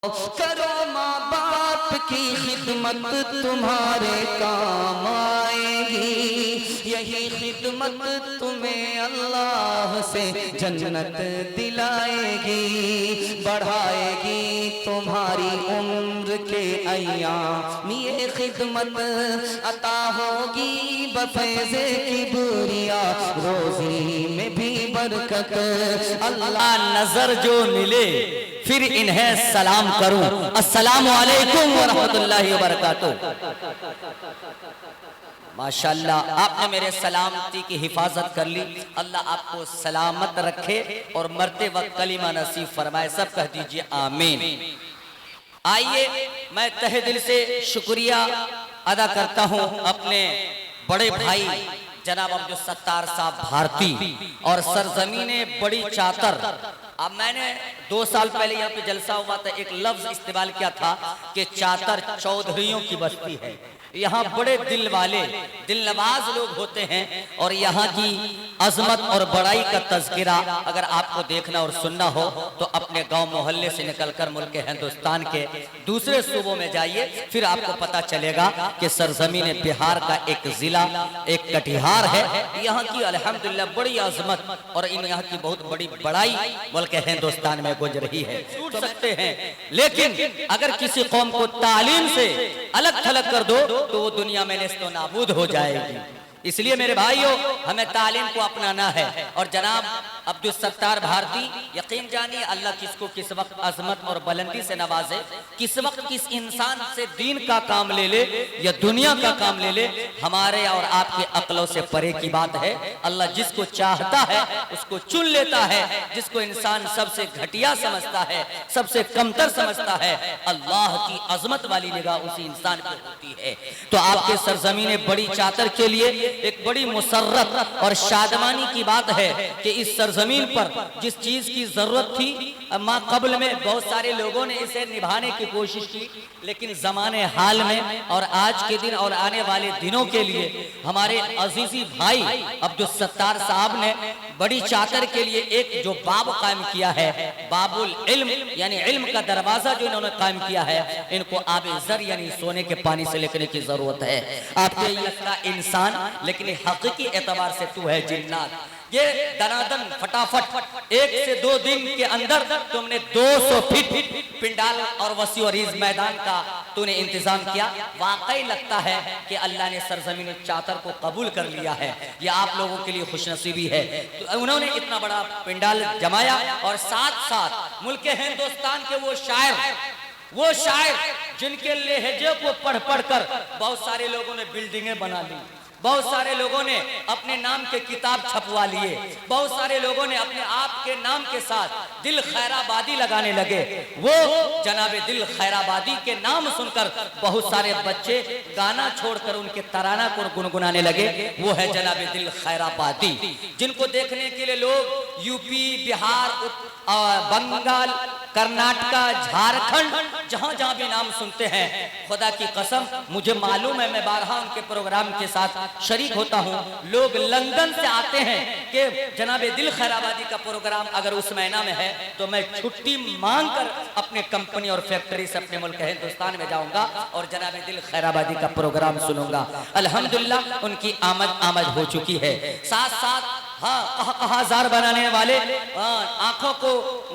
करो माँ बाप की खिदमत तुम्हारे काम आएगी, यही खिदमत तुम्हें अल्लाह से जन्नत दिलाएगी, बढ़ाएगी तुम्हारी उम्र के अय्याम, ये खिदमत अता होगी बफैज़े की बुरिया, रोजी में भी बरकत। अल्लाह नजर जो मिले फिर इन्हें सलाम करूं, अस्सलामु अलैकुम व रहमतुल्लाहि व बरकातुहू। माशाअल्लाह, आपने मेरे सलामती की हिफाजत कर ली। अल्लाह आपको सलामत रखे और मरते वक्त कलीमा नसीब फरमाए। सब कह दीजिए आमीन। आइए, मैं तहे दिल से शुक्रिया अदा करता हूं अपने बड़े भाई जनाब अब्दुल सत्तार साहब भारती और सरजमीने बड़ी चातर। अब मैंने 2 साल पहले यहाँ पे जलसा हुआ था, एक लफ्ज इस्तेमाल किया था कि चातर चौधरियों की बस्ती है। यहाँ बड़े दिल वाले, दिल नवाज लोग होते हैं और यहाँ की अजमत और बड़ाई का तज़किरा अगर आपको देखना और सुनना हो तो अपने गांव मोहल्ले से निकलकर मुल्क हिंदुस्तान के दूसरे सूबों में जाइए, फिर आपको पता चलेगा कि सरजमीन बिहार का एक जिला एक कटिहार है। यहाँ की अल्हम्दुलिल्लाह बड़ी अजमत और इन यहाँ की बहुत बड़ी बड़ाई मुल्क हिंदुस्तान में गुजर रही है। छूट सकते हैं, लेकिन अगर किसी कौम को तालीम से अलग थलग कर दो तो वो दुनिया में नेस्तो नाबूद हो जाएगी। इसलिए मेरे भाइयों, हमें तालीम को अपनाना है। और जनाब अब्दुल सत्तार भारती, यकीन जानिए अल्लाह किसको किस वक्त अजमत और बुलंदी से नवाजे, किस वक्त किस इंसान से दीन का काम ले ले या दुनिया का काम ले ले, हमारे और आपके अक्लों से परे की बात है। अल्लाह जिसको चाहता है उसको चुन लेता है, जिसको इंसान सबसे घटिया समझता है, सबसे कमतर समझता है, अल्लाह की अजमत वाली निगाह उसी इंसान पर होती है। तो आपके सरजमीने बड़ी चातर के लिए एक बड़ी मुसर्रत और शादमानी की बात है कि इस सरजमीन पर जिस चीज की जरूरत थी माँ कबल में बहुत सारे लोगों ने इसे निभाने की कोशिश की, लेकिन जमाने हाल में और आज के दिन और आने वाले दिनों के लिए हमारे अजीजी भाई अब्दुल सत्तार साहब ने बड़ी चातर के लिए एक जो बाब कायम किया है, बाबुल इल्म यानी इल्म का दरवाजा जो इन्होंने कायम किया है, इनको आबे जर यानी सोने के पानी से लेने की जरूरत है। आपको ये लगता इंसान, लेकिन हकीकी एतबार से तू है जिन्नात। ये दनादन फटाफट 1 से 2 दिन के अंदर तुमने 200 फीट पिंडाल और वसी और इस मैदान का तूने इंतजाम किया। वाकई लगता है कि अल्लाह ने सरजमीन चातर को कबूल कर लिया है। ये आप लोगों के लिए खुशनसीबी है। तो उन्होंने इतना बड़ा पिंडाल जमाया और साथ साथ मुल्क हिंदुस्तान के वो शायर जिनके लहजे को पढ़ पढ़ कर बहुत सारे लोगों ने बिल्डिंगें बना ली, बहुत सारे लोगों ने अपने नाम के किताब छपवा लिए, बहुत सारे लोगों ने अपने आप के नाम के साथ दिल खैराबादी लगाने लगे। वो जनाब दिल खैराबादी के नाम सुनकर बहुत सारे बच्चे गाना छोड़कर उनके तराना को गुनगुनाने लगे। वो है जनाब दिल खैराबादी, जिनको देखने के लिए लोग यूपी, बिहार, बंगाल, कर्नाटका, झारखंड, जहां जहां भी नाम सुनते हैं, खुदा की कसम मुझे मालूम है, मैं बारहा उनके प्रोग्राम के साथ शरीक होता हूं। लोग लंदन से आते हैं कि जनाब दिल खैराबादी का प्रोग्राम अगर उस महीना में है तो मैं छुट्टी मांगकर अपने कंपनी और फैक्ट्री से अपने मुल्क हिंदुस्तान में जाऊंगा और जनाब दिल खैराबादी का प्रोग्राम सुनूंगा। अल्हम्दुलिल्लाह उनकी आमद हो चुकी है। साथ साथ कहाजार बनाने वाले, आंखों को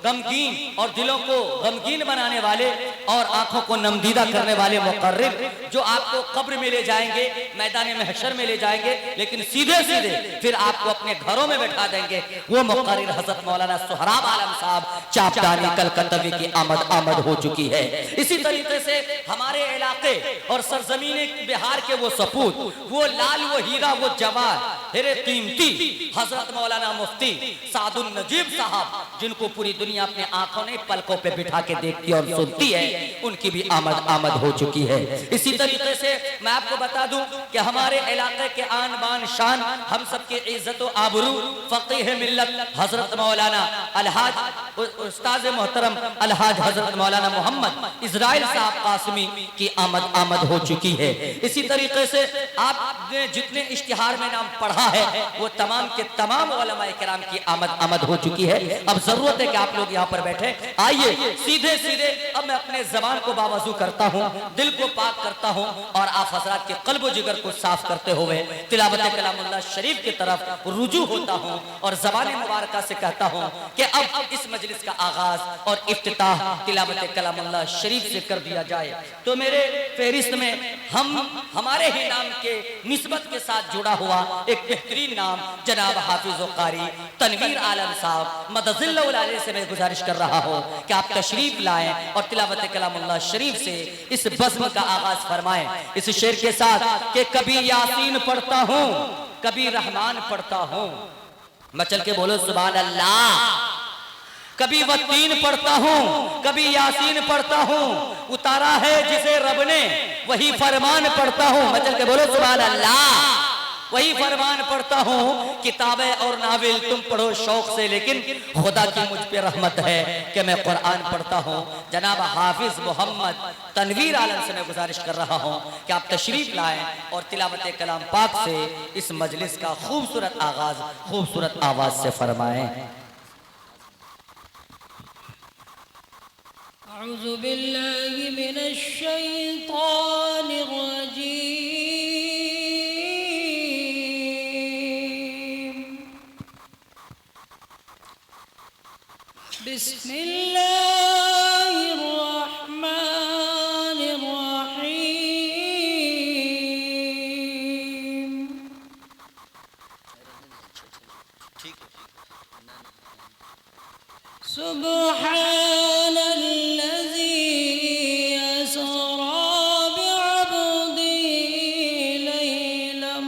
गमगीन और दिलों को गमगीन बनाने वाले और आंखों को नमदीदा करने वाले मुकर्रिर जो आपको कब्र में ले जाएंगे, मैदान महशर में ले जाएंगे, लेकिन सीधे सीधे फिर आपको अपने घरों में बैठा देंगे, वो मुकर्रिर हजरत मौलाना सुहराब आलम साहब चापदानी कलकत्तवी की आमद हो चुकी है। इसी तरीके से हमारे इलाके और सरजमीने बिहार के वो सपूत, वो लाल, वो हीरा, वो जवाहर, हेरे कीमती हजरत मौलाना मुफ्ती सादुल नजीब साहब, जिनको पूरी दुनिया अपने आंखों ने पलकों पे बिठा के देखती और सुनती है, उनकी भी आमद हो चुकी है। इसी तरीके से मैं आपको बता दूं कि हमारे इलाके के आन बान शान, हम सबकी इज्जत व आबरू, फकीह मिल्लत हजरत मौलाना अलहाज उस्ताद मोहतरम अलहाज हजरत मौलाना मोहम्मद इजराइल साहब कासमी की आमद हो चुकी है। इसी तरीके से आपने जितने इश्तिहार में नाम पढ़ा है वो तमाम के तमाम उलमाए किराम की आमद हो चुकी है। अब जरूरत है कि आप लोग यहाँ पर बैठे। आइए सीधे सीधे अब मैं अपने जबान को बावजू करता हूँ, दिल को पाक करता हूँ और आप हजरात के कल्ब व जिगर को साफ करते हुए तिलावत कलामुल्लाह शरीफ की तरफ रुजू होता हूँ और जबान मुबारका से कहता हूँ कि अब इस मजलिस का आगाज और इफ्तिताह तिलावत कलामुल्लाह शरीफ से कर दिया जाए। तो मेरे फहरिस्त में हमारे ही नाम के निस्बत के साथ जुड़ा हुआ एक बेहतरीन नाम जनाब हाफिज व कारी तनवीर आलम साहब मदजिल्लुल आलिह से मैं गुजारिश कर रहा हूँ कि आप तशरीफ लाएं और तिलावत कलामुल्लाह शरीफ से इस बज़्म का आगाज फरमाएं इस शेर के साथ कि कभी यासीन पढ़ता हूँ कभी रहमान पढ़ता हूँ, मचल के बोलो सुभान अल्लाह। कभी वत्तीन पढ़ता हूँ कभी यासीन पढ़ता हूँ, उतारा है जिसे रब ने वही फरमान पढ़ता हूँ, मचल के बोलो सुभान अल्लाह। वही फरमान पढ़ता हूँ। किताबें और नावल तुम पढ़ो शौक से, लेकिन खुदा की मुझ पे रहमत है कि मैं कुरान पढ़ता हूँ। जनाब हाफिज मोहम्मद तनवीर आलम से मैं गुजारिश कर रहा हूँ कि आप तशरीफ लाएं और तिलावत कलाम पाक से इस मजलिस का खूबसूरत आगाज खूबसूरत आवाज से फरमाएं। अऊज़ु बिल्लाहि मिनश शैतानिर रजीम। बिस्मिल्लाहिर्रहमानिर्रहीम। सुब्हानल्लज़ी असरा बिअब्दिही लैलम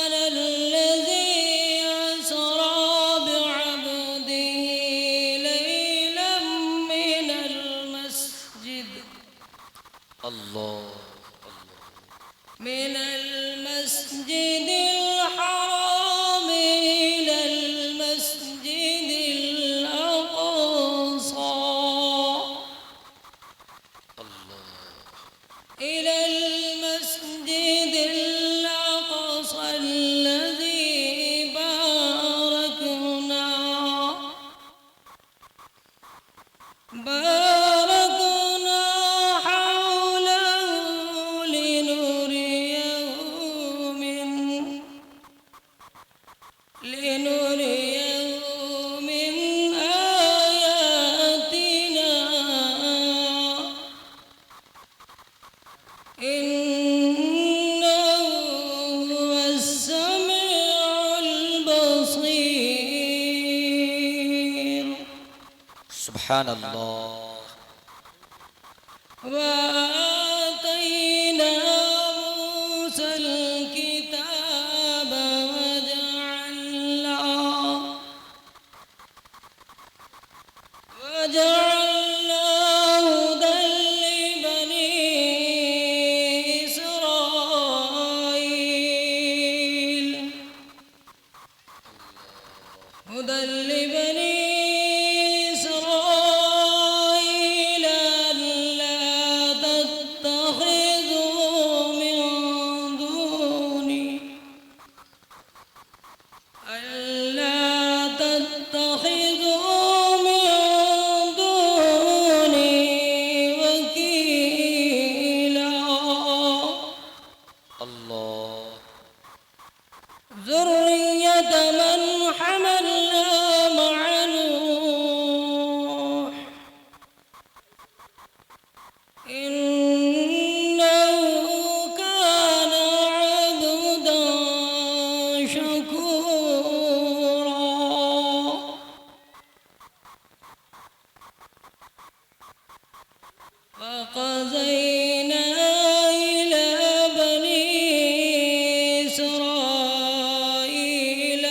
सुब्हानल्लज़ी असरा बिअब्दिही लैलम मिनल मस्जिद मिनल मस्जिदिल हराम इलल मस्जिदिल अक़सा इलल मस्जिदिल अक़सा अल्लज़ी बारकना हौलहु लिनुरियहु मिन आयातिना इन्नहु हुवस समीउल बसीर। सुब्हानल्लाह। वआतैना मूसल किताब वजअलनाहु हुदल लिबनी इसराईल हुदल लिबनी इसराईल अल्ला तत्तखिज़ू मिन दूनी अल्ला तत्तखिज़ू मिन दूनी वकीला ज़ुर्रियत मन हमलना मअ नूह इन्नहु कान अब्दन शकूरा। वक़ज़ैना इला बनी इसराईल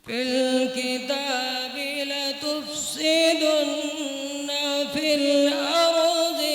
फिल किताब लतुफ़्सिदुन्न फिल अर्ज़ि